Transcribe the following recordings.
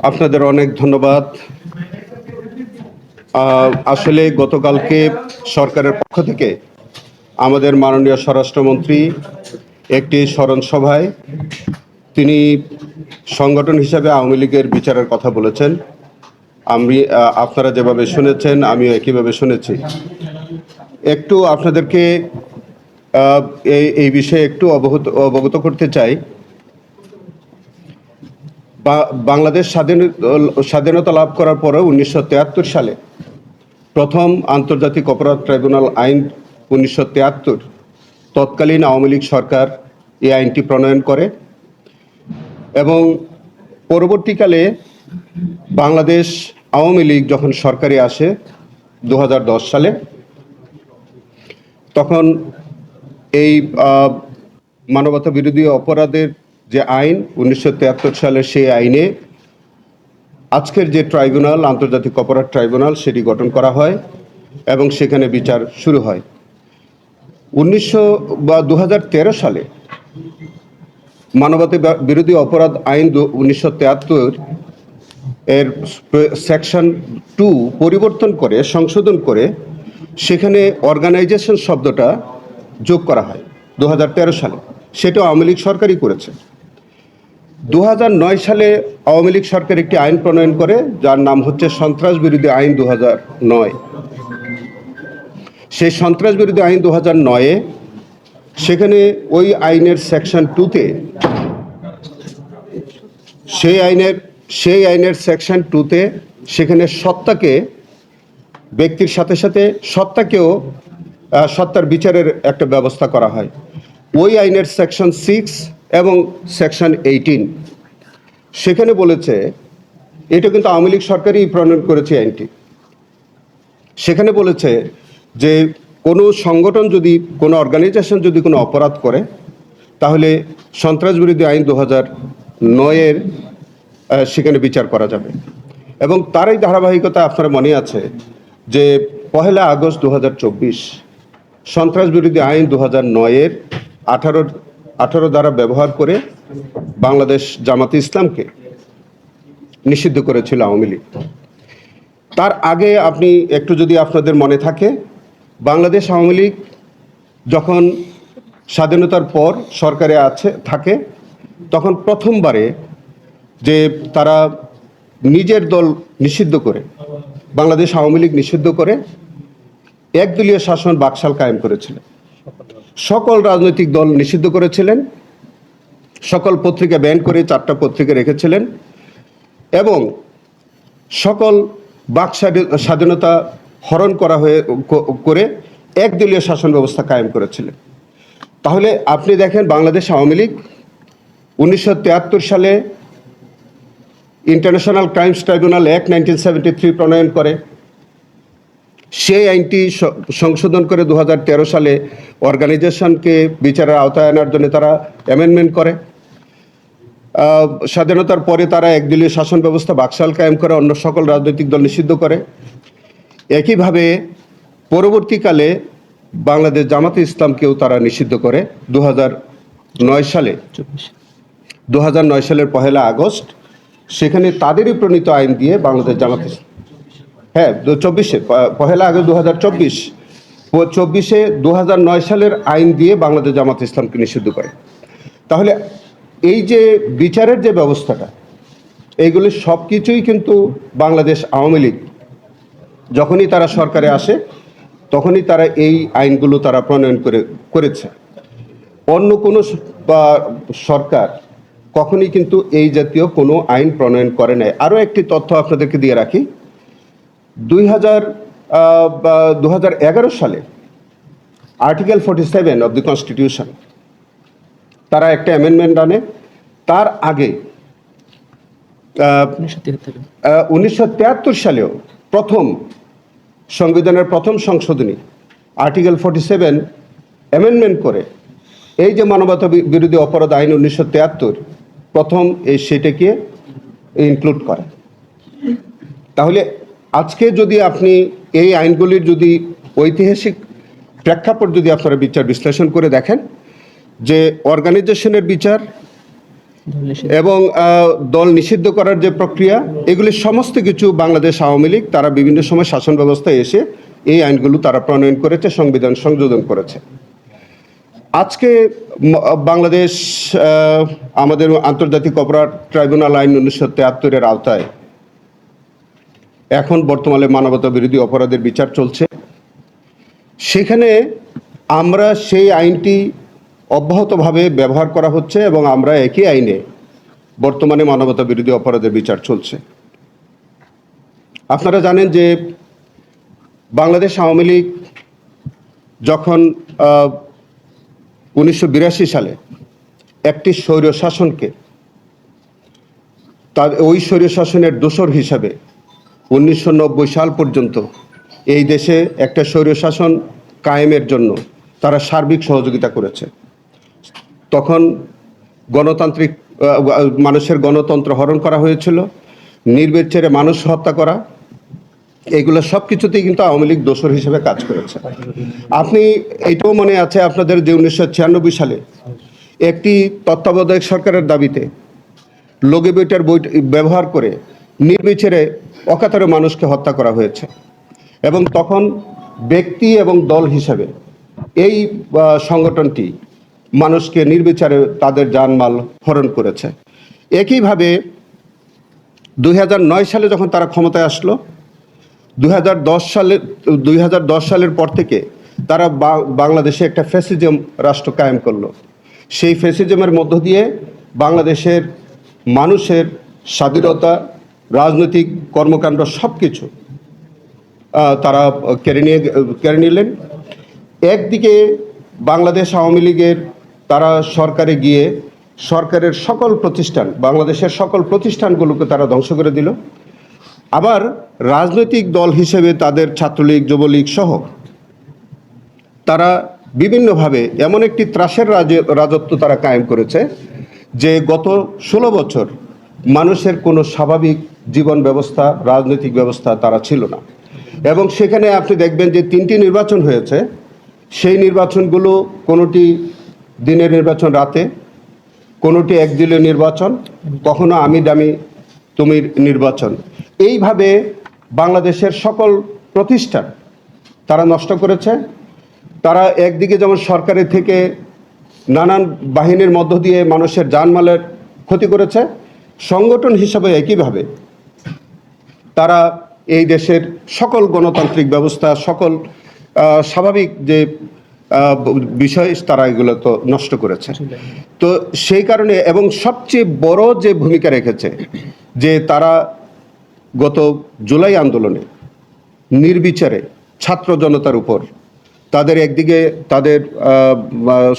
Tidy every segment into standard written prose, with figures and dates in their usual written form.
আপনাদের অনেক ধন্যবাদ। আসলে গতকালকে সরকারের পক্ষ থেকে আমাদের মাননীয় স্বরাষ্ট্রমন্ত্রী একটি স্মরণ সভায় তিনি সংগঠন হিসাবে আওয়ামী লীগের বিচারের কথা বলেছেন। আপনারা যেভাবে শুনেছেন আমিও একইভাবে শুনেছি। একটু আপনাদেরকে এই বিষয়ে একটু অবগত করতে চাই। বাংলাদেশ স্বাধীনতা লাভ করার পরে 1973 সালে প্রথম আন্তর্জাতিক অপরাধ ট্রাইব্যুনাল আইন 1973 তৎকালীন আওয়ামী লীগ সরকার এই আইনটি প্রণয়ন করে এবং পরবর্তীকালে বাংলাদেশ আওয়ামী লীগ যখন সরকারে আসে 2010 সালে, তখন এই মানবতা বিরোধী অপরাধের যে আইন 1973 সালের সেই আইনে আজকের যে ট্রাইব্যুনাল, আন্তর্জাতিক অপরাধ ট্রাইব্যুনাল, সেটি গঠন করা হয় এবং সেখানে বিচার শুরু হয়। 2013 সালে মানবতা বিরোধী অপরাধ আইন 1973 এর সেকশন 2 পরিবর্তন করে, সংশোধন করে সেখানে অর্গানাইজেশন শব্দটা যোগ করা হয় 2013 সালে। সেটা আওয়ামী লীগ সরকারই করেছে। 2009 সালে আওয়ামী লীগ সরকার একটি আইন প্রণয়ন করে, যার নাম হচ্ছে সন্ত্রাস বিরোধী আইন 2009। সেই সন্ত্রাস বিরোধী আইন 2009-এ সেখানে ওই আইনের সেকশন 2-তে সেই আইনের সেকশন 2-তে সেখানে সত্তাকে, ব্যক্তির সাথে সাথে সত্তাকেও, সত্তার বিচারের একটা ব্যবস্থা করা হয়। ওই আইনের সেকশন 6 এবং সেকশন 18 সেখানে বলেছে, এটা কিন্তু আওয়ামী লীগ সরকারই প্রণয়ন করেছে আইনটি। সেখানে বলেছে যে কোনো সংগঠন যদি, কোনো অর্গানাইজেশন যদি কোনো অপরাধ করে, তাহলে সন্ত্রাস বিরোধী আইন 2009-এর সেখানে বিচার করা যাবে। এবং তারই ধারাবাহিকতা আপনার মনে আছে যে 1 আগস্ট 2024 সন্ত্রাস বিরোধী আইন 2009-এর 18 ধারা ব্যবহার করে বাংলাদেশ জামাতে ইসলামকে নিষিদ্ধ করেছিল আওয়ামী লীগ। তার আগে আপনি একটু যদি আপনাদের মনে থাকে, বাংলাদেশ আওয়ামী লীগ যখন স্বাধীনতার পর সরকারে থাকে, তখন প্রথমবারে যে তারা নিজের দল নিষিদ্ধ করে, বাংলাদেশ আওয়ামী লীগ নিষিদ্ধ করে একদলীয় শাসন বাকশাল কায়েম করেছিলেন। সকল রাজনৈতিক দল নিষিদ্ধ করেছিলেন, সকল পত্রিকা ব্যান করে 4টা পত্রিকা রেখেছিলেন এবং সকল বাক স্বাধীনতা হরণ করে একদলীয় শাসন ব্যবস্থা কায়েম করেছিলেন। তাহলে আপনি দেখেন, বাংলাদেশ আওয়ামী লীগ 1973 সালে ইন্টারন্যাশনাল ক্রাইমস ট্রাইব্যুনাল অ্যাক্ট 1973 প্রণয়ন করে। সেই আইনটি সংশোধন করে 2013 সালে অর্গানাইজেশনকে বিচারের আওতায় আনার জন্য তারা অ্যামেন্ডমেন্ট করে। স্বাধীনতার পরে তারা একদলীয় শাসন ব্যবস্থা বাকশাল কায়েম করে, অন্য সকল রাজনৈতিক দল নিষিদ্ধ করে। একইভাবে পরবর্তীকালে বাংলাদেশ জামাতে ইসলামকেও তারা নিষিদ্ধ করে 2009 সালের 1 আগস্ট। সেখানে তাদেরই প্রণীত আইন দিয়ে বাংলাদেশ জামাতে, 1 আগস্ট 2024 সালের আইন দিয়ে বাংলাদেশ জামাতে ইসলামকে নিষিদ্ধ করে। তাহলে এই যে বিচারের যে ব্যবস্থাটা, এইগুলি সব কিছুই কিন্তু বাংলাদেশ আওয়ামী লীগ যখনই তারা সরকারে আসে তখনই তারা এই আইনগুলো তারা প্রণয়ন করেছে। অন্য কোনো সরকার কখনই কিন্তু এই জাতীয় কোনো আইন প্রণয়ন করে নাই। আরও একটি তথ্য আপনাদেরকে দিয়ে রাখি, 2011 সালে আর্টিকেল 47 অব দি কনস্টিটিউশন তারা একটা অ্যামেন্ডমেন্ট আনে। তার আগে 1973 সালেও সংবিধানের প্রথম সংশোধনী আর্টিকেল 47 অ্যামেন্ডমেন্ট করে এই যে মানবতা বিরোধী অপরাধ আইন 1973 প্রথম সেটাকে ইনক্লুড করে। তাহলে আজকে যদি আপনি এই আইনগুলির যদি ঐতিহাসিক প্রেক্ষাপট যদি আপনারা বিচার বিশ্লেষণ করে দেখেন, যে অর্গানাইজেশনের বিচার এবং দল নিষিদ্ধ করার যে প্রক্রিয়া, এগুলি সমস্ত কিছু বাংলাদেশ আওয়ামী লীগ তারা বিভিন্ন সময় শাসন ব্যবস্থায় এসে এই আইনগুলো তারা প্রণয়ন করেছে, সংবিধান সংযোজন করেছে। আজকে বাংলাদেশ আমাদের আন্তর্জাতিক অপরাধ ট্রাইব্যুনাল আইন 1973-এর আওতায় এখন বর্তমানে মানবতা বিরোধী অপরাধের বিচার চলছে। সেখানে আমরা সেই আইনটি অব্যাহতভাবে ব্যবহার করা হচ্ছে এবং আমরা একই আইনে বর্তমানে মানবতা বিরোধী অপরাধের বিচার চলছে। আপনারা জানেন যে বাংলাদেশ আওয়ামী লীগ যখন 1982 সালে একটি স্বৈর শাসনকে ওই স্বৈর শাসনের দোসর হিসাবে 1990 সাল পর্যন্ত এই দেশে একটা স্বৈর শাসন কায়েমের জন্য তারা সার্বিক সহযোগিতা করেছে। তখন গণতান্ত্রিক মানুষের গণতন্ত্র হরণ করা হয়েছিল, নির্বিচারে মানুষ হত্যা করা, এগুলো সব কিছুতেই কিন্তু আওয়ামী লীগ দোসর হিসেবে কাজ করেছে। আপনি এটাও মনে আছে আপনাদের যে 1996 সালে একটি তত্ত্বাবধায়ক সরকারের দাবিতে লোগে বইটার বই ব্যবহার করে নির্বিচারে অকাতরে মানুষকে হত্যা করা হয়েছে এবং তখন ব্যক্তি এবং দল হিসেবে এই সংগঠনটি মানুষকে নির্বিচারে তাদের জানমাল হরণ করেছে। একইভাবে 2009 সালে যখন তারা ক্ষমতায় আসলো, 2010 সালের পর থেকে তারা বাংলাদেশে একটা ফ্যাসিজম রাষ্ট্র কায়েম করলো। সেই ফ্যাসিজমের মধ্য দিয়ে বাংলাদেশের মানুষের স্বাধীনতা, রাজনৈতিক কর্মকাণ্ড সব কিছু তারা কেড়ে নিলেন। একদিকে বাংলাদেশ আওয়ামী লীগের তারা সরকারে গিয়ে সরকারের সকল প্রতিষ্ঠান, বাংলাদেশের সকল প্রতিষ্ঠানগুলোকে তারা ধ্বংস করে দিল। আবার রাজনৈতিক দল হিসেবে তাদের ছাত্রলীগ, যুবলীগ সহ তারা বিভিন্নভাবে এমন একটি ত্রাসের রাজত্ব তারা কায়েম করেছে যে গত 16 বছর মানুষের কোনো স্বাভাবিক জীবন ব্যবস্থা, রাজনৈতিক ব্যবস্থা তারা ছিল না। এবং সেখানে আপনি দেখবেন যে 3টি নির্বাচন হয়েছে, সেই নির্বাচনগুলো কোনোটি দিনের নির্বাচন রাতে, কোনোটি একদলীয় নির্বাচন, কখনো আমি দামি তুমির নির্বাচন। এইভাবে বাংলাদেশের সকল প্রতিষ্ঠান তারা নষ্ট করেছে। তারা একদিকে যেমন সরকারের থেকে নানান বাহিনীর মধ্য দিয়ে মানুষের জানমালের ক্ষতি করেছে, সংগঠন হিসাবে একইভাবে তারা এই দেশের সকল গণতান্ত্রিক ব্যবস্থা, সকল স্বাভাবিক যে বিষয় তারা এগুলো তো নষ্ট করেছে। তো সেই কারণে এবং সবচেয়ে বড় যে ভূমিকা রেখেছে যে তারা গত জুলাই আন্দোলনে নির্বিচারে ছাত্র জনতার উপর তাদের একদিকে তাদের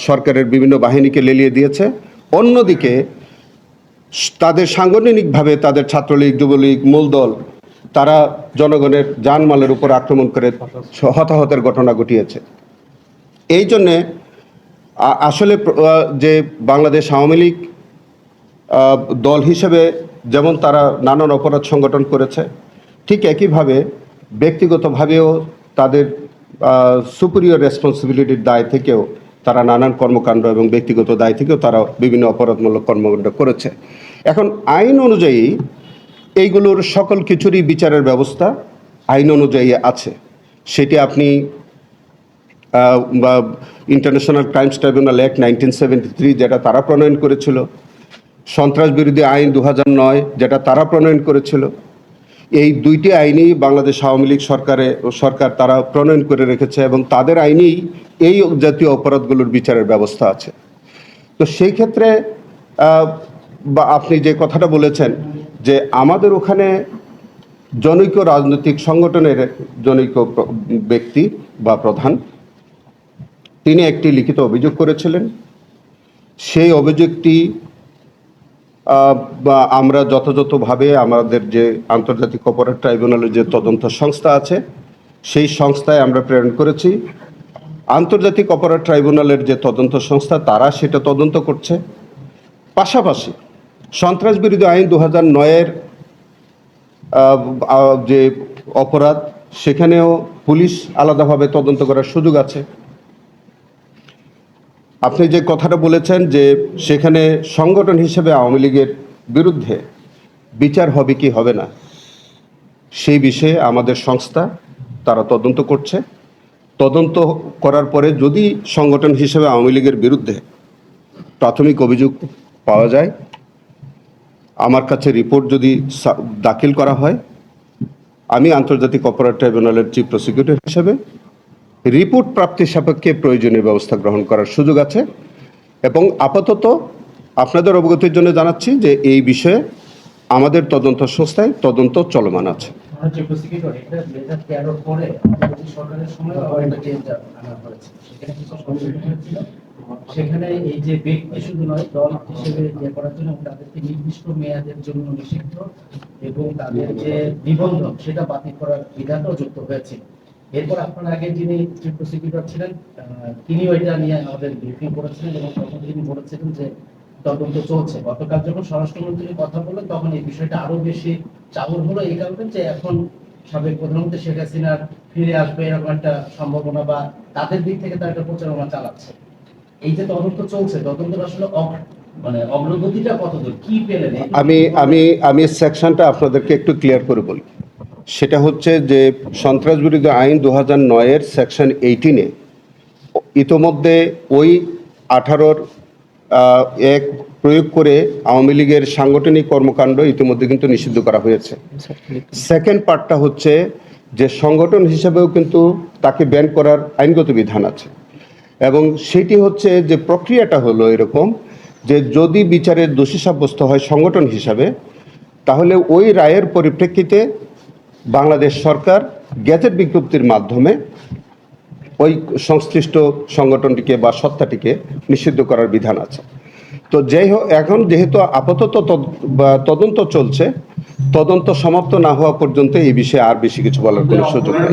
সরকারের বিভিন্ন বাহিনীকে লেলিয়ে দিয়েছে, অন্যদিকে তাদের সাংগঠনিকভাবে তাদের ছাত্রলীগ, যুবলীগ, মূলদল তারা জনগণের জানমালের উপর আক্রমণ করে হতাহতের ঘটনা ঘটিয়েছে। এই জন্যে আসলে যে বাংলাদেশ আওয়ামী লীগ দল হিসেবে যেমন তারা নানান অপরাধ সংগঠন করেছে, ঠিক একইভাবে ব্যক্তিগতভাবেও তাদের সুপিরিয়র রেসপন্সিবিলিটির দায় থেকেও তারা নানান কর্মকাণ্ড এবং ব্যক্তিগত দায় থেকেও তারা বিভিন্ন অপরাধমূলক কর্মকাণ্ড করেছে। এখন আইন অনুযায়ী এইগুলোর সকল কিছুরই বিচারের ব্যবস্থা আইন অনুযায়ী আছে। সেটি আপনি ইন্টারন্যাশনাল ক্রাইমস ট্রাইব্যুনাল অ্যাক্ট 1973 যেটা তারা প্রণয়ন করেছিল, সন্ত্রাস বিরোধী আইন 2009 যেটা তারা প্রণয়ন করেছিল, এই দুইটি আইনই বাংলাদেশ আওয়ামী লীগ সরকার তারা প্রণয়ন করে রেখেছে এবং তাদের আইনেই এই জাতীয় অপরাধগুলোর বিচারের ব্যবস্থা আছে। তো সেই ক্ষেত্রে বা আপনি যে কথাটা বলেছেন যে আমাদের ওখানে জনৈক রাজনৈতিক সংগঠনের জনৈক ব্যক্তি বা প্রধান তিনি একটি লিখিত অভিযোগ করেছিলেন। সেই অভিযোগটি বা আমরা যথাযথভাবে আমাদের যে আন্তর্জাতিক অপরাধ ট্রাইব্যুনালের যে তদন্ত সংস্থা আছে সেই সংস্থায় আমরা প্রেরণ করেছি। আন্তর্জাতিক অপরাধ ট্রাইব্যুনালের যে তদন্ত সংস্থা তারা সেটা তদন্ত করছে। পাশাপাশি সন্ত্রাস বিরোধী আইন 2009-এর যে অপরাধ সেখানেও পুলিশ আলাদাভাবে তদন্ত করার সুযোগ আছে। আপনি যে কথাটা বলেছেন যে সেখানে সংগঠন হিসেবে আওয়ামী লীগের বিরুদ্ধে বিচার হবে কি হবে না, সেই বিষয়ে আমাদের সংস্থা তারা তদন্ত করছে। তদন্ত করার পরে যদি সংগঠন হিসেবে আওয়ামী লীগের বিরুদ্ধে প্রাথমিক অভিযোগ পাওয়া যায়, আমার কাছে রিপোর্ট যদি দাখিল করা হয়, আমি আন্তর্জাতিক অপরাধ ট্রাইব্যুনালের চিফ প্রসিকিউটর হিসেবে রিপোর্ট প্রাপ্তির সাপেক্ষে প্রয়োজনীয় ব্যবস্থা গ্রহণ করার সুযোগ আছে। এবং আপাতত আপনাদের অবগতির জন্য জানাচ্ছি যে এই বিষয়ে আমাদের তদন্ত সংস্থায় তদন্ত চলমান আছে। সেখানে এই যে ব্যক্তি শুধু নয়, দল হিসেবে ইয়ে করার জন্য তাদেরকে নির্দিষ্ট মেয়াদের জন্য নিষিদ্ধ এবং তাদের যে নিবন্ধন সেটা বাতিল করার বিধানও যুক্ত হয়েছিল। এরপর আপনার আগে যিনি চিফ প্রসিকিউটর ছিলেন তিনিও এটা নিয়ে আমাদের ব্রিফিং করেছিলেন এবং তখন তিনি বলেছিলেন যে তদন্ত চলছে। গতকাল যখন স্বরাষ্ট্রমন্ত্রী কথা বললেন তখন এই বিষয়টা আরো বেশি চাউর হলো এই কারণে যে এখন সাবেক প্রধানমন্ত্রী শেখ হাসিনার ফিরে আসবে এরকম একটা সম্ভাবনা বা তাদের দিক থেকে তারা একটা প্রচারণা চালাচ্ছে। এই যে তদন্ত চলছে, তদন্তের আসলে মানে অগ্রগতিটা কতদূর, কি পেলেন? আমি সেকশনটা আপনাদেরকে একটু ক্লিয়ার করে বলি। সেটা হচ্ছে যে সন্ত্রাস বিরোধী আইন 2009-এর সেকশন 18-এ ইতোমধ্যে ওই 18-র এক প্রয়োগ করে আওয়ামী লীগের সাংগঠনিক কর্মকাণ্ড ইতিমধ্যে কিন্তু নিষিদ্ধ করা হয়েছে। সেকেন্ড পার্টটা হচ্ছে যে সংগঠন হিসেবেও কিন্তু তাকে ব্যান করার আইনগত বিধান আছে, এবং সেটি হচ্ছে যে প্রক্রিয়াটা হলো এরকম যে যদি বিচারের দোষী সাব্যস্ত হয় সংগঠন হিসাবে, তাহলে ওই রায়ের পরিপ্রেক্ষিতে বাংলাদেশ সরকার গেজেট বিজ্ঞপ্তির মাধ্যমে ওই সংশ্লিষ্ট সংগঠনটিকে বা সত্তাটিকে নিষিদ্ধ করার বিধান আছে। তো যাই হোক, এখন যেহেতু আপাতত তদন্ত চলছে, তদন্ত সমাপ্ত না হওয়া পর্যন্ত এই বিষয়ে আর বেশি কিছু বলার কোনো সুযোগ নেই।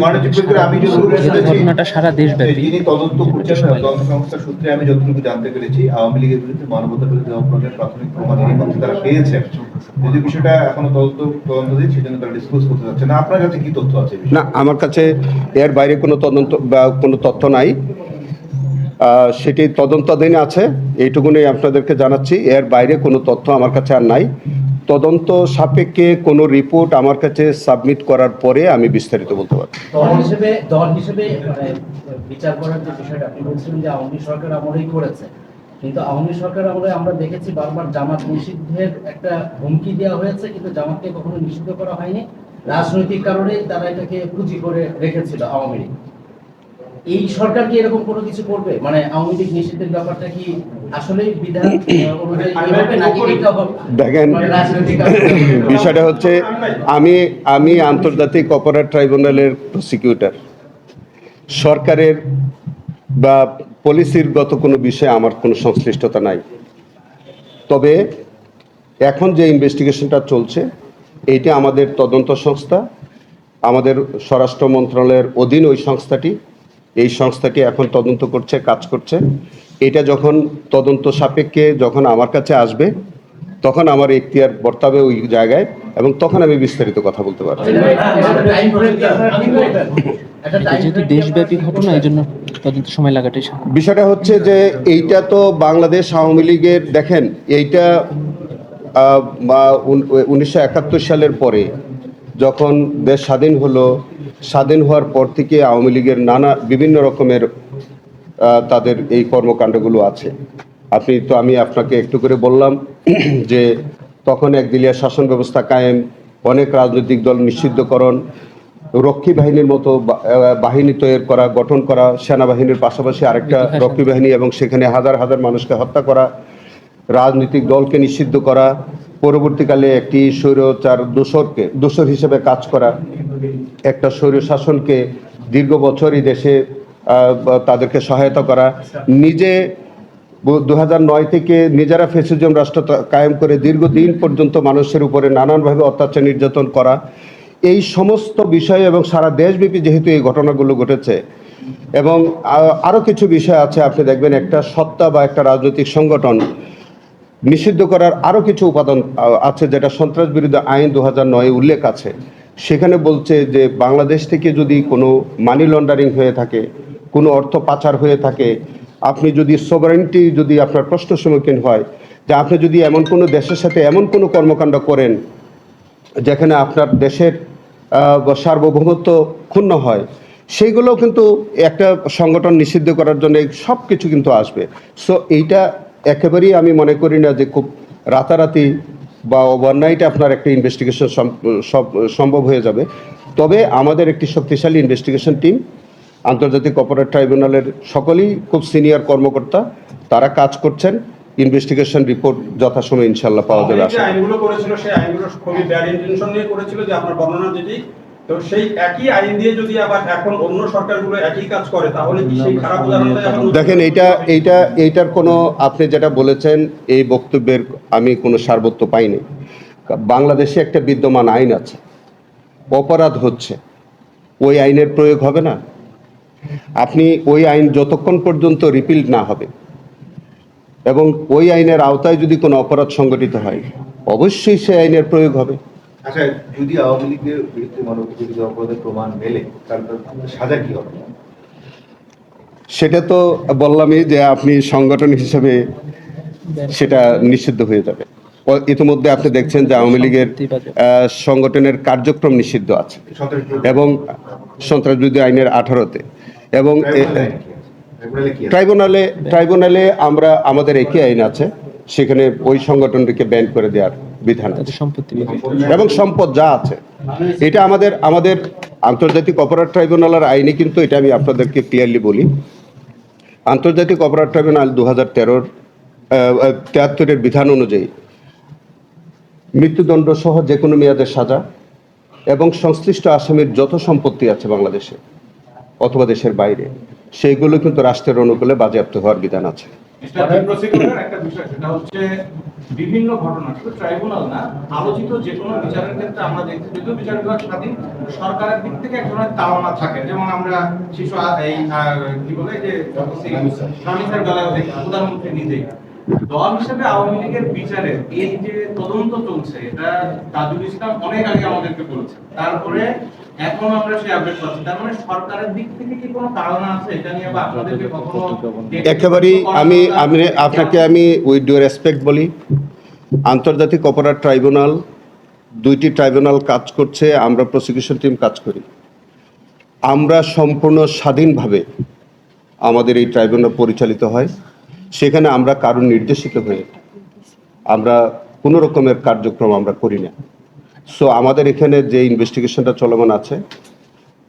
ঘটনাটা সারা দেশব্যাপী যিনি তদন্ত করছেন তদন্ত সংস্থার সূত্রে আমি যতটুকু জানতে পেরেছি, আওয়ামী লীগের বিরুদ্ধে মানবতা বিরোধী অপরাধের প্রাথমিক প্রমাণ ইতিমধ্যে তারা পেয়েছেন। যদি বিষয়টা এখনো তদন্ত দিন, সেজন্য তারা ডিসক্লোজ করতে যাচ্ছে না। আপনার কাছে কি তথ্য আছে? না, আমার কাছে এর বাইরে কোনো তদন্ত বা কোনো তথ্য নাই। সেটি তদন্তাধীন আছে, এইটুকুনই আপনাদেরকে জানাচ্ছি। এর বাইরে কোনো তথ্য আমার কাছে আর নাই। তদন্ত সাপেক্ষে কোনো রিপোর্ট আমার কাছে সাবমিট করার পরে আমি বিস্তারিত বলতে পারবো। দল হিসেবে মানে বিচার করার যে বিষয়টা আপনি বলছিলেন যে আওয়ামী সরকার আমলেই করেছে, কিন্তু আওয়ামী সরকার আমলে আমরা দেখেছি বারবার জামাত নিষিদ্ধের একটা হুমকি দেওয়া হয়েছে, কিন্তু জামাতকে কখনো নিষিদ্ধ করা হয়নি। রাজনৈতিক কারণে তারা এটাকে পুঁজি করে রেখেছিল আওয়ামী লীগ। এই সরকার কি এরকম কোনো কিছু করবে? মানে আওয়ামী লীগ নিষিদ্ধের ব্যাপারটা কি আসলে বিধান অনুযায়ী হবে নাকি এটা হবে? দেখেন, বিষয়টা হচ্ছে আমি আন্তর্জাতিক অপরাধ ট্রাইব্যুনালের প্রসিকিউটর। সরকারের বা পলিসির গত কোনো বিষয়ে আমার কোনো সংশ্লিষ্টতা নাই। তবে এখন যে ইনভেস্টিগেশনটা চলছে, এইটা আমাদের তদন্ত সংস্থা, আমাদের স্বরাষ্ট্র মন্ত্রণালয়ের অধীন ওই সংস্থাটি, এই সংস্থাটি এখন তদন্ত করছে, কাজ করছে। এটা যখন তদন্ত সাপেক্ষে যখন আমার কাছে আসবে, তখন আমার এখতিয়ার বর্তাবে ওই জায়গায়, এবং তখন আমি বিস্তারিত কথা বলতে পারবো। যেহেতু দেশব্যাপী ঘটনা, এই জন্য তদন্ত সময় লাগাটাই বিষয়টা হচ্ছে যে এইটা তো বাংলাদেশ আওয়ামী লীগের, দেখেন এইটা 1971 সালের পরে যখন দেশ স্বাধীন হলো, স্বাধীন হওয়ার পর থেকে আওয়ামী লীগের নানা বিভিন্ন রকমের তাদের এই কর্মকাণ্ডগুলো আছে। আমি আপনাকে একটু করে বললাম যে তখন একদিলিয়া শাসন ব্যবস্থা কায়েম, অনেক রাজনৈতিক দল নিষিদ্ধকরণ, রক্ষী বাহিনীর মতো বাহিনী তৈরি করা, গঠন করা, সেনাবাহিনীর পাশাপাশি আরেকটা রক্ষী বাহিনী, এবং সেখানে হাজার হাজার মানুষকে হত্যা করা, রাজনৈতিক দলকে নিষিদ্ধ করা, পরবর্তীকালে একটি স্বৈরাচার দোসর হিসেবে কাজ করা, একটা স্বৈর শাসনকে দীর্ঘ বছরই দেশে তাদেরকে সহায়তা করা, নিজে 2009 থেকে নিজেরা ফ্যাসিজম রাষ্ট্র কায়েম করে দীর্ঘদিন পর্যন্ত মানুষের উপরে নানানভাবে অত্যাচার নির্যাতন করা, এই সমস্ত বিষয়, এবং সারা দেশব্যাপী যেহেতু এই ঘটনাগুলো ঘটেছে, এবং আরও কিছু বিষয় আছে। আপনি দেখবেন একটা সত্তা বা একটা রাজনৈতিক সংগঠন নিষিদ্ধ করার আরও কিছু উপাদান আছে, যেটা সন্ত্রাস বিরোধী আইন 2009 উল্লেখ আছে। সেখানে বলছে যে বাংলাদেশ থেকে যদি কোনো মানি লন্ডারিং হয়ে থাকে, কোনো অর্থ পাচার হয়ে থাকে, আপনি যদি সোভারেন্টি যদি আপনার প্রশ্ন সম্মুখীন হয়, যে আপনি যদি এমন কোনো দেশের সাথে এমন কোনো কর্মকাণ্ড করেন যেখানে আপনার দেশের সার্বভৌমত্ব ক্ষুণ্ণ হয়, সেইগুলোও কিন্তু একটা সংগঠন নিষিদ্ধ করার জন্য সব কিছু কিন্তু আসবে। সো এইটা একেবারেই আমি মনে করি না যে খুব রাতারাতি বা ওভারনাইটে আপনার একটা ইনভেস্টিগেশন সম্ভব হয়ে যাবে। তবে আমাদের একটি শক্তিশালী ইনভেস্টিগেশন টিম, আন্তর্জাতিক অপরাধ ট্রাইব্যুনালের সকলেই খুব সিনিয়র কর্মকর্তা, তারা কাজ করছেন। ইনভেস্টিগেশন রিপোর্ট যথাসময়ে ইনশাল্লাহ পাওয়া যাবে। যে আইনগুলো করেছিল সেই আইনগুলো খুবই ব্যাড ইন্টেনশন নিয়ে করেছিল, যে আপনার বর্ণনা যেটি, তো সেই একই আইন দিয়ে যদি আবার এখন অন্য সরকারগুলো একই কাজ করে, তাহলে কি সেই খারাপ উদাহরণটা এখন দেখেন, এইটার কোনো, আপনি যেটা বলেছেন এই বক্তব্যের আমি কোনো সারবত্য পাইনি। বাংলাদেশে একটা বিদ্যমান আইন আছে, অপরাধ হচ্ছে, ওই আইনের প্রয়োগ হবে না? আপনি ওই আইন যতক্ষণ পর্যন্ত রিপিল না হবে এবং ওই আইনের আওতায় যদি কোনো অপরাধ সংগঠিত হয়, অবশ্যই সেই আইনের প্রয়োগ হবে। আচ্ছা, যদি আওয়ামী লীগের বিরুদ্ধে মানবতাবিরোধী অপরাধের প্রমাণ মেলে, তাহলে সাজা কি হবে? সেটা তো বললামই যে আপনি সংগঠন হিসেবে সেটা নিষিদ্ধ হয়ে যাবে। ইতিমধ্যে আপনি দেখছেন যে আওয়ামী লীগের সংগঠনের কার্যক্রম নিষিদ্ধ আছে এবং সন্ত্রাসবিরোধী আইনের 18-তে, এবং ট্রাইব্যুনালে আমরা আমাদের একই আইন আছে, সেখানে ওই সংগঠনটিকে ব্যান করে দেওয়ার বিধান আছে এবং সম্পদ যা আছে। এটা আমাদের আন্তর্জাতিক অপরাধ ট্রাইব্যুনালের আইনে কিন্তু, এটা আমি আপনাদেরকে ক্লিয়ারলি বলি, আন্তর্জাতিক অপরাধ ট্রাইব্যুনাল 2013-73-এর বিধান অনুযায়ী মৃত্যুদণ্ড সহ যে কোনো মেয়াদের সাজা এবং সংশ্লিষ্ট আসামির যত সম্পত্তি আছে বাংলাদেশে অথবা দেশের বাইরে, সেইগুলো কিন্তু রাষ্ট্রের অনুকূলে বাজেয়াপ্ত হওয়ার বিধান আছে। একটা বিষয়, সেটা হচ্ছে বিভিন্ন ঘটনা শুধু ট্রাইব্যুনাল না, আলোচিত যে কোনো বিচারের ক্ষেত্রে আমরা দেখছি যদিও বিচার বিভাগ স্বাধীন, সরকারের দিক থেকে এক ধরনের তাড়না থাকে। যেমন আমরা শিশু এই কি বলে যে স্বামীদের বেলায় দেখি, প্রধানমন্ত্রী নিজেই দল হিসেবে আওয়ামী লীগের বিচারের এই যে তদন্ত চলছে, এটা তাজুল ইসলাম অনেক আগে আমাদেরকে বলেছে, তারপরে এখন আমরা সেই আপডেট পাচ্ছি। তার মানে সরকারের দিক থেকে কি কোনো ধারণা আছে এটা নিয়ে, বা আপনাদেরকে কখনো? একেবারেই আপনাকে উইথ ডিউ রেসপেক্ট বলি, আন্তর্জাতিক অপরাধ ট্রাইব্যুনাল, 2টি ট্রাইব্যুনাল কাজ করছে, আমরা প্রসিকিউশন টিম কাজ করি, আমরা সম্পূর্ণ স্বাধীনভাবে আমাদের এই ট্রাইব্যুনাল পরিচালিত হয়। সেখানে আমরা কারণ নির্দেশিত হয়ে আমরা কোনো রকমের কার্যক্রম আমরা করি না। সো আমাদের এখানে যে ইনভেস্টিগেশনটা চলমান আছে,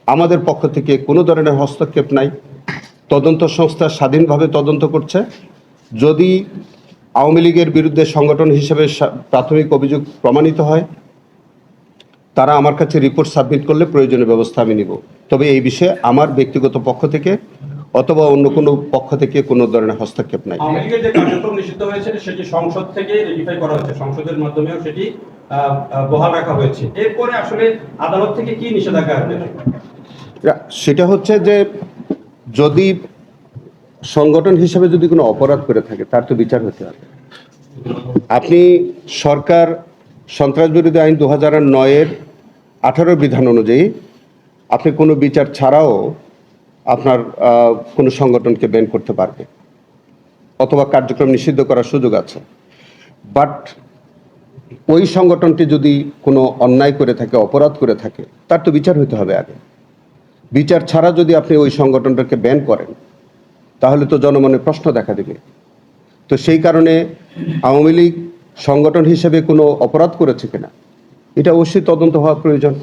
আমাদের পক্ষ থেকে কোনো ধরনের হস্তক্ষেপ নাই। তদন্ত সংস্থা স্বাধীনভাবে তদন্ত করছে। যদি আওয়ামী লীগের বিরুদ্ধে সংগঠন হিসেবে প্রাথমিক অভিযোগ প্রমাণিত হয়, তারা আমার কাছে রিপোর্ট সাবমিট করলে প্রয়োজনীয় ব্যবস্থা আমি নিব। তবে এই বিষয়ে আমার ব্যক্তিগত পক্ষ থেকে অথবা অন্য কোনো পক্ষ থেকে কোনো ধরনের হস্তক্ষেপ নাই। আওয়ামী লীগের যে কার্যক্রম নিষিদ্ধ হয়েছে সেটি সংসদ থেকে রেটিফাই করা হয়েছে, সংসদের মাধ্যমেও সেটি বহাল রাখা হয়েছে। এরপরে আসলে আদালত থেকে কি নিষেধাজ্ঞা আসবে? সেটা হচ্ছে যে যদি সংগঠন হিসেবে যদি কোনো অপরাধ করে থাকে, তার তো বিচার হতে হবে। আপনি সরকার সন্ত্রাসবিরোধী আইন 2009-এর 18 বিধান অনুযায়ী আপনি কোনো বিচার ছাড়াও আপনার কোনো সংগঠনকে ব্যান করতে পারবে অথবা কার্যক্রম নিষিদ্ধ করার সুযোগ আছে। বাট ওই সংগঠনটি যদি কোনো অন্যায় করে থাকে, অপরাধ করে থাকে, তার তো বিচার হতে হবে আগে। বিচার ছাড়া যদি আপনি ওই সংগঠনটাকে ব্যান করেন, তাহলে তো জনমনে প্রশ্ন দেখা দেবে। তো সেই কারণে আওয়ামী লীগ সংগঠন হিসেবে কোনো অপরাধ করেছে কিনা, এটা অবশ্যই তদন্ত হওয়া প্রয়োজন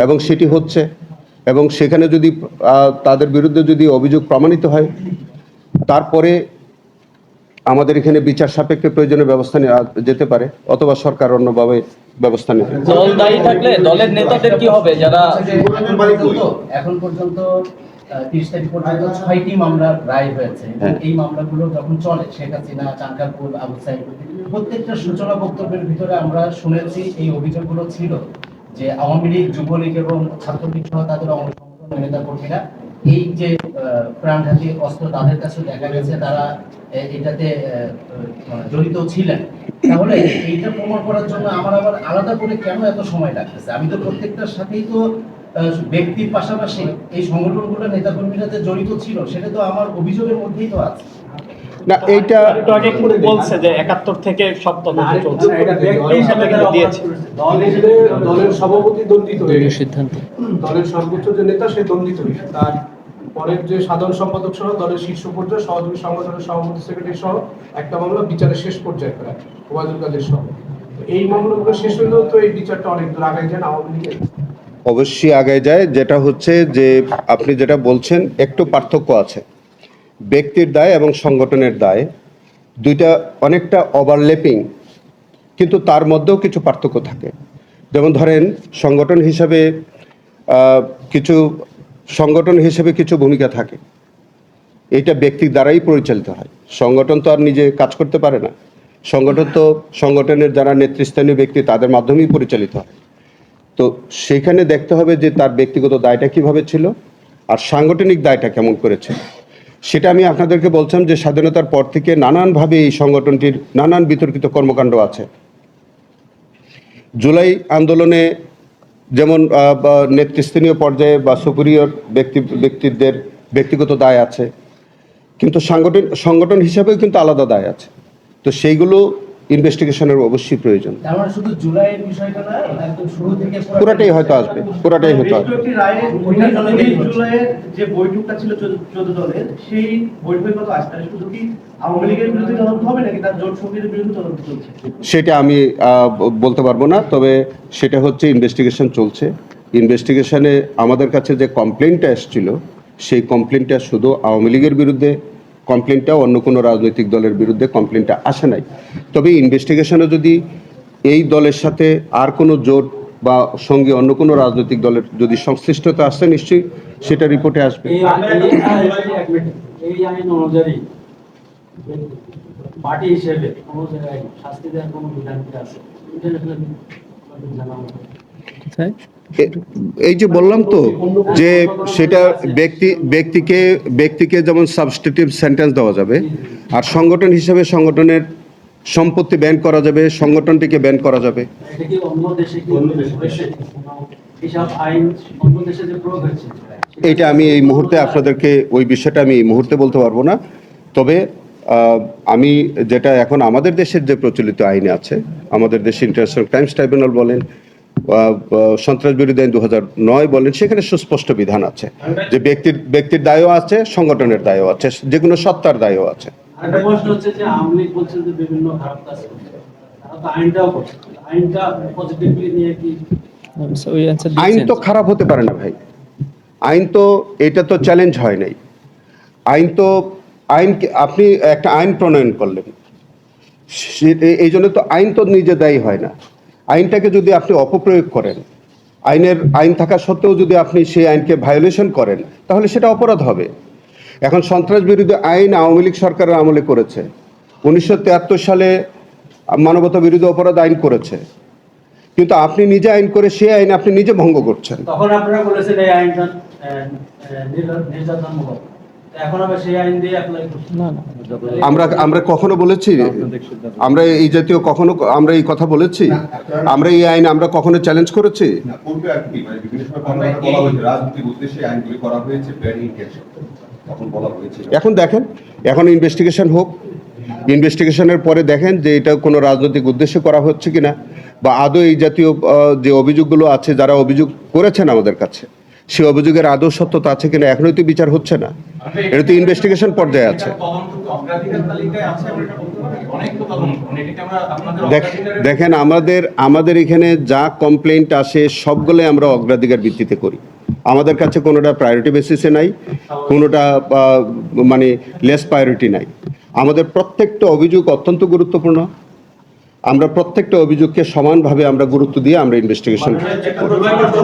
এবং সেটি হচ্ছে। এবং সেখানে যদি তাদের বিরুদ্ধে যদি অভিযোগ প্রমাণিত হয়, তারপরে আমাদের এখানে বিচার সাপেক্ষে প্রয়োজনীয় ব্যবস্থা নেওয়া যেতে পারে অথবা সরকার অন্যভাবে ব্যবস্থা নেবে। দল দায়ী থাকলে দলের নেতাদের কি হবে যারা এখন পর্যন্ত 30 তারিখ পর্যন্ত 6টি মামলা রায় হয়েছে। এই মামলাগুলো যখন চলে, শেখ হাসিনা, চাঙ্কারপুর, আবু সাইদ, প্রত্যেকটা সূচনা বক্তব্যের ভিতরে আমরা শুনেছি এই অভিযোগগুলো ছিল যে আওয়ামী লীগ, যুবলীগ এবং ছাত্রলীগ সহ তাদের অঙ্গ সংগঠনের নেতা কর্মীরা এই যে প্রাণঘাতী অস্ত্র তাদের কাছে দেখা গেছে, তারা এটাতে জড়িত ছিলেন। তাহলে এইটা প্রমাণ করার জন্য আমার আবার আলাদা করে কেন এত সময় লাগতেছে? আমি তো প্রত্যেকটার সাথেই তো ব্যক্তির পাশাপাশি এই সংগঠনগুলোর নেতাকর্মীরা যে জড়িত ছিল সেটা তো আমার অভিযোগের মধ্যেই তো আছে। না এইটা বলছে যে 71 থেকে সব তদন্ত চলছে এটা ব্যক্তি হিসেবে কিন্তু দিয়েছে দলের সভাপতি দণ্ডিত হয়ে দলীয় গেছে। সিদ্ধান্ত। দলের সর্বোচ্চ যে নেতা সে দণ্ডিত হয়ে গেছে। তার পরের যে সাধারণ সম্পাদক সহ দলের শীর্ষ পর্যায়ে সহযোগী সংগঠনের সভাপতি সেক্রেটারি সহ একটা মামলা বিচারের শেষ পর্যায়ে প্রায় ওবায়দুল কাদের সহ। তো এই মামলাগুলো শেষ হলেও তো এই বিচারটা অনেক দূর আগায় যায় না আওয়ামী লীগের। অবশ্যই আগে যায়, যেটা হচ্ছে যে আপনি যেটা বলছেন একটু পার্থক্য আছে। ব্যক্তির দায় এবং সংগঠনের দায় দুইটা অনেকটা ওভারল্যাপিং, কিন্তু তার মধ্যেও কিছু পার্থক্য থাকে। যেমন ধরেন সংগঠন হিসাবে কিছু ভূমিকা থাকে, এটা ব্যক্তির দ্বারাই পরিচালিত হয়। সংগঠন তো আর নিজে কাজ করতে পারে না, সংগঠন তো সংগঠনের যারা নেতৃস্থানীয় ব্যক্তি তাদের মাধ্যমেই পরিচালিত হয়। তো সেখানে দেখতে হবে যে তার ব্যক্তিগত দায়টা কিভাবে ছিল আর সাংগঠনিক দায়টা কেমন করেছে। সেটা আমি আপনাদেরকে বলছিলাম যে স্বাধীনতার পর থেকে নানানভাবে এই সংগঠনটির নানান বিতর্কিত কর্মকাণ্ড আছে। জুলাই আন্দোলনে যেমন নেতৃস্থানীয় পর্যায়ে বা সুপিরিয়র ব্যক্তিদের ব্যক্তিগত দায় আছে, কিন্তু সংগঠন হিসাবেও কিন্তু আলাদা দায় আছে। তো সেইগুলো ইনভেস্টিগেশনের অবশ্যই প্রয়োজন। তার মানে শুধু জুলাইয়ের বিষয়টা না, একদম শুরু থেকে পুরাটাই হয়তো আসবে, পুরাটাই হয়তো আসবে। একটি রায়ে 19 জুলাইয়ের যে বৈঠকটা ছিল 14 দলের, সেই বৈঠকের কথা আসছে শুধু কি আওয়ামী লীগের বিরুদ্ধে তদন্ত হবে নাকি তার জোট সঙ্গীদের বিরুদ্ধে তদন্ত চলছে? সেটা আমি বলতে পারবো না, তবে সেটা হচ্ছে ইনভেস্টিগেশন চলছে। ইনভেস্টিগেশনে আমাদের কাছে যে কমপ্লেনটা এসেছিল সেই কমপ্লেনটা শুধু আওয়ামী লীগের বিরুদ্ধে কমপ্লেনটা, অন্য কোনো রাজনৈতিক দলের বিরুদ্ধে কমপ্লেনটা আসে নাই। তবে ইনভেস্টিগেশনে যদি এই দলের সাথে আর কোনো জোট বা সঙ্গে অন্য কোনো রাজনৈতিক দলের যদি সংশ্লিষ্টতা আসে, নিশ্চয়ই সেটা রিপোর্টে আসবে। এই আইন অনুযায়ী পার্টি হিসেবে কোনো জায়গায় শাস্তি দেওয়ার কোনো বিধান কি আছে? কোথায়? এই যে বললাম তো যে সেটা ব্যক্তিকে যেমন সাবস্টিটিউট সেন্টেন্স দেওয়া যাবে, আর সংগঠন হিসেবে সংগঠনের সম্পত্তি ব্যান করা যাবে, সংগঠনটিকে ব্যান করা যাবে। এটা কি অন্য দেশে কি এইসব আইন অন্য দেশে যে প্রয়োগ হয়েছে? এইটা আমি এই মুহূর্তে আপনাদেরকে ওই বিষয়টা আমি এই মুহূর্তে বলতে পারবো না। তবে আমি যেটা এখন আমাদের দেশের যে প্রচলিত আইনে আছে, আমাদের দেশে ইন্টারন্যাশনাল ক্রাইমস ট্রাইব্যুনাল বলেন, সন্ত্রাস বিরোধী আইন 2009 বলেন, সেখানে সুস্পষ্ট বিধান আছে যে ব্যক্তির দায়ও আছে, সংগঠনের দায়ও আছে, যে কোনো সত্তার দায়ও আছে। আরেকটা প্রশ্ন হচ্ছে যে আওয়ামী লীগ বলছে যে বিভিন্ন খারাপ কাজ করছে, তারা তো আইনটাও করছে, আইনটা পজিটিভলি নিয়ে কি? ওই অ্যানসার আইন তো খারাপ হতে পারে না ভাই, আইন তো এটা তো চ্যালেঞ্জ হয় নাই। আইন আপনি একটা আইন প্রণয়ন করলেন, এই জন্য তো আইন তো নিজে দায়ী হয় না। আইনটাকে যদি আপনি অপপ্রয়োগ করেন, আইন থাকা সত্ত্বেও যদি আপনি সেই আইনকে ভায়োলেশন করেন, তাহলে সেটা অপরাধ হবে। এখন সন্ত্রাস বিরোধী আইন আওয়ামী লীগ সরকারের আমলে করেছে, 1973 সালে মানবতা বিরোধী অপরাধ আইন করেছে, কিন্তু আপনি নিজে আইন করে সেই আইন আপনি নিজে ভঙ্গ করছেন। তখন আপনারা বলেছেন এই আইনটা নির্যাতনমূলক, এখন আবার সেই আইন দিয়ে অ্যাপ্লাই করছেন। না না, আমরা কখনো বলেছি, আমরা এই জাতীয় কখনো আমরা এই কথা বলেছি, আমরা এই আইন আমরা কখনো চ্যালেঞ্জ করেছি? না, পূর্বে আর কি মানে বিভিন্ন সময় বলা হয়েছে রাজনৈতিক উদ্দেশ্যে আইনগুলি করা হয়েছে, ব্যাড ইন্টেনশন তখন বলা হয়েছে। এখন দেখেন, এখন ইনভেস্টিগেশন হোক, ইনভেস্টিগেশনের পরে দেখেন যে এটা কোনো রাজনৈতিক উদ্দেশ্যে করা হচ্ছে কিনা, বা আদৌ এই জাতীয় যে অভিযোগগুলো আছে, যারা অভিযোগ করেছেন আমাদের কাছে, সেই অভিযোগের আদৌ সত্যতা আছে কিনা, এখনোই তো বিচার হচ্ছে না, এটা তো ইনভেস্টিগেশন পর্যায়ে আছে। দেখেন আমাদের এখানে যা কমপ্লেন্ট আসে সবগুলো আমরা অগ্রাধিকার ভিত্তিতে করি। আমাদের কাছে কোনোটা প্রায়োরিটি বেসিসে নাই, কোনোটা মানে লেস প্রায়োরিটি নাই। আমাদের প্রত্যেকটা অভিযোগ অত্যন্ত গুরুত্বপূর্ণ, আমরা প্রত্যেকটা অভিযোগকে সমানভাবে আমরা গুরুত্ব দিয়ে আমরা ইনভেস্টিগেশন করি।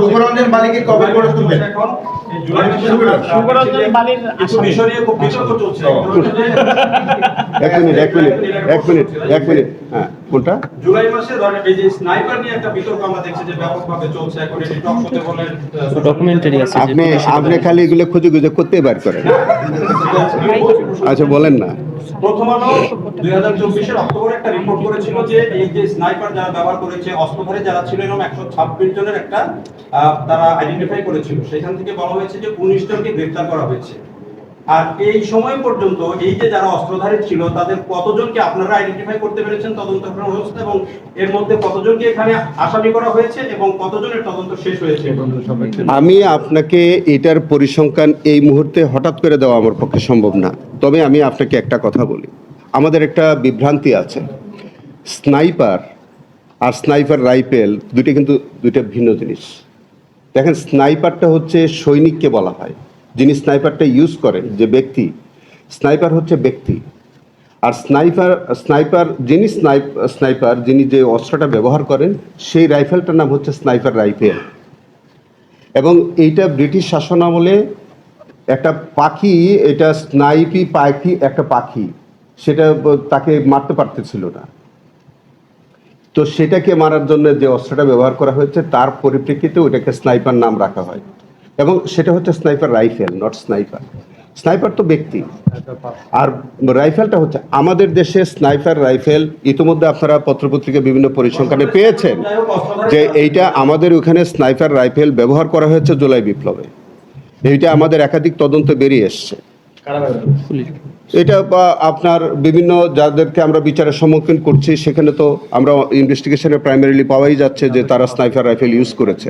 শুভরঞ্জন মালিকের কবে করে তুলবেন? শুভরঞ্জন বালির আসামি এক মিনিট হ্যাঁ, কোনটা? জুলাই মাসে ধরেন এই যে স্নাইপার নিয়ে একটা বিতর্ক আমরা দেখছি যে ব্যাপকভাবে চলছে, এখন এটি টক শোতে বলেন ডকুমেন্টারি আছে যে আপনি খালি এগুলো খুঁজে করতেই বার করেন। আচ্ছা বলেন না। প্রথম আলো 2024 অক্টোবরে একটা রিপোর্ট করেছিল যে এই যে স্নাইপার যারা ব্যবহার করেছে, অস্ত্রধারী যারা ছিল, এরকম 126 জনের একটা তারা আইডেন্টিফাই করেছিল। সেখান থেকে বলা হয়েছে যে 19 জনকে গ্রেফতার করা হয়েছে। আর এই সময় পর্যন্ত এই যে যারা অস্ত্রধারী ছিল তাদের কতজনকে আপনারা আইডেন্টিফাই করতে পেরেছেন তদন্ত ব্যবস্থা, এবং এর মধ্যে কতজনকে এখানে আসামি করা হয়েছে এবং কতজনের তদন্ত শেষ হয়েছে? আমি আপনাকে এটার পরিসংখ্যান এই মুহূর্তে হঠাৎ করে দেওয়া আমার পক্ষে সম্ভব না। তবে আমি আপনাকে একটা কথা বলি, আমাদের একটা বিভ্রান্তি আছে, স্নাইপার আর স্নাইপার রাইফেল দুইটা ভিন্ন জিনিস। দেখেন, স্নাইপারটা হচ্ছে সৈনিককে বলা হয়, যিনি স্নাইপারটা ইউজ করেন যে ব্যক্তি, স্নাইপার হচ্ছে ব্যক্তি। আর স্নাইপার যিনি যে অস্ত্রটা ব্যবহার করেন সেই রাইফেলটার নাম হচ্ছে স্নাইপার রাইফেল। এবং এইটা ব্রিটিশ শাসনামলে একটা পাখি, এটা স্নাইপি পাখি, একটা পাখি, সেটা তাকে মারতে পারতেছিল না, তো সেটাকে মারার জন্য যে অস্ত্রটা ব্যবহার করা হয়েছে তার পরিপ্রেক্ষিতে ওইটাকে স্নাইপার নাম রাখা হয়, এবং সেটা হচ্ছে sniper rifle, not sniper. Sniper তো ব্যক্তি, আর রাইফেলটা হচ্ছে আমাদের দেশে স্নাইপার রাইফেল। ইতিমধ্যে আপনারা পত্রপত্রিকা বিভিন্ন পরিসংখ্যানে পেয়েছেন যে এইটা আমাদের ওখানে স্নাইপার রাইফেল ব্যবহার করা হয়েছে জুলাই বিপ্লবে। এইটা আমাদের একাধিক তদন্ত বেরিয়ে এসছে। এটা বা আপনার বিভিন্ন যাদেরকে আমরা বিচারের সম্মুখীন করছি সেখানে তো আমরা ইনভেস্টিগেশনে প্রাইমারিলি পাওয়াই যাচ্ছে যে তারা স্নাইপার রাইফেল ইউজ করেছে।